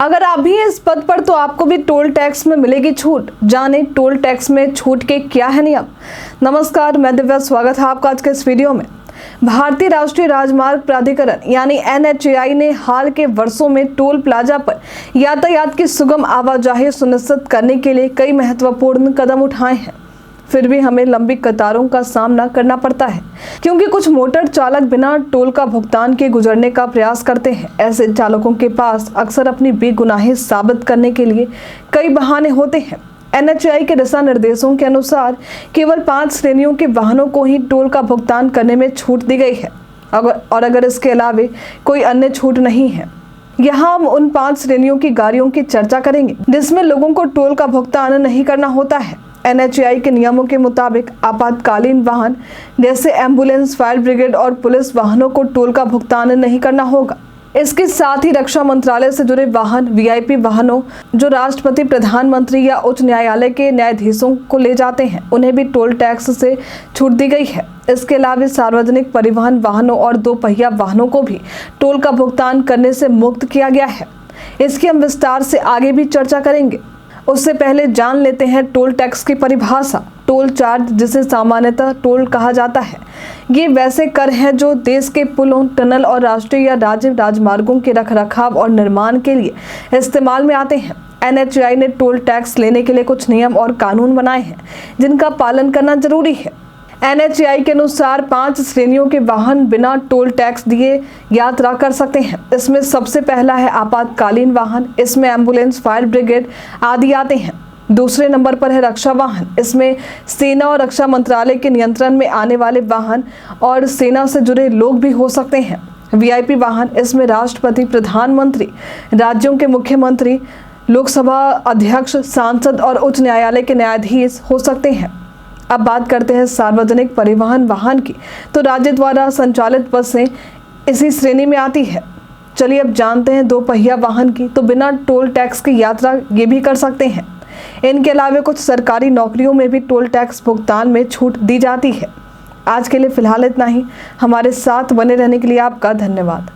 अगर आप भी हैं इस पद पर तो आपको भी टोल टैक्स में मिलेगी छूट। जाने टोल टैक्स में छूट के क्या है नियम। नमस्कार, मैं दिव्या, स्वागत है आपका आज के इस वीडियो में। भारतीय राष्ट्रीय राजमार्ग प्राधिकरण यानी NHAI ने हाल के वर्षों में टोल प्लाजा पर यातायात की सुगम आवाजाही सुनिश्चित करने के लिए कई महत्वपूर्ण कदम उठाए हैं। फिर भी हमें लंबी कतारों का सामना करना पड़ता है क्योंकि कुछ मोटर चालक बिना टोल का भुगतान किए गुजरने का प्रयास करते हैं। ऐसे चालकों के पास अक्सर अपनी बेगुनाही साबित करने के लिए कई बहाने होते हैं। NHAI के दिशा निर्देशों के अनुसार केवल 5 श्रेणियों के वाहनों को ही टोल का भुगतान करने में छूट दी गई है अगर इसके अलावा कोई अन्य छूट नहीं है। यहाँ हम उन 5 श्रेणियों की गाड़ियों की चर्चा करेंगे जिसमें लोगों को टोल का भुगतान नहीं करना होता है। NHAI के नियमों के मुताबिक आपातकालीन वाहन जैसे एम्बुलेंस, फायर ब्रिगेड और पुलिस वाहनों को टोल का भुगतान नहीं करना होगा। इसके साथ ही रक्षा मंत्रालय से जुड़े वाहन, VIP वाहनों जो राष्ट्रपति, प्रधानमंत्री या उच्च न्यायालय के न्यायाधीशों को ले जाते हैं, उन्हें भी टोल टैक्स से छूट दी गई है। इसके अलावा सार्वजनिक परिवहन वाहनों और 2 पहिया वाहनों को भी टोल का भुगतान करने से मुक्त किया गया है। इसकी हम विस्तार से आगे भी चर्चा करेंगे। उससे पहले जान लेते हैं टोल टैक्स की परिभाषा। टोल चार्ज, जिसे सामान्यतः टोल कहा जाता है, ये वैसे कर हैं जो देश के पुलों, टनल और राष्ट्रीय या राज्य राजमार्गों के रखरखाव और निर्माण के लिए इस्तेमाल में आते हैं। NHAI ने टोल टैक्स लेने के लिए कुछ नियम और कानून बनाए हैं जिनका पालन करना जरूरी है। NHAI के अनुसार 5 श्रेणियों के वाहन बिना टोल टैक्स दिए यात्रा कर सकते हैं। इसमें सबसे पहला है आपातकालीन वाहन। इसमें एम्बुलेंस, फायर ब्रिगेड आदि आते हैं। दूसरे नंबर पर है रक्षा वाहन। इसमें सेना और रक्षा मंत्रालय के नियंत्रण में आने वाले वाहन और सेना से जुड़े लोग भी हो सकते हैं। VIP वाहन, इसमें राष्ट्रपति, प्रधानमंत्री, राज्यों के मुख्यमंत्री, लोकसभा अध्यक्ष, सांसद और उच्च न्यायालय के न्यायाधीश हो सकते हैं। अब बात करते हैं सार्वजनिक परिवहन वाहन की, तो राज्य द्वारा संचालित बसें इसी श्रेणी में आती है। चलिए अब जानते हैं 2 पहिया वाहन की, तो बिना टोल टैक्स की यात्रा ये भी कर सकते हैं। इनके अलावा कुछ सरकारी नौकरियों में भी टोल टैक्स भुगतान में छूट दी जाती है। आज के लिए फिलहाल इतना ही। हमारे साथ बने रहने के लिए आपका धन्यवाद।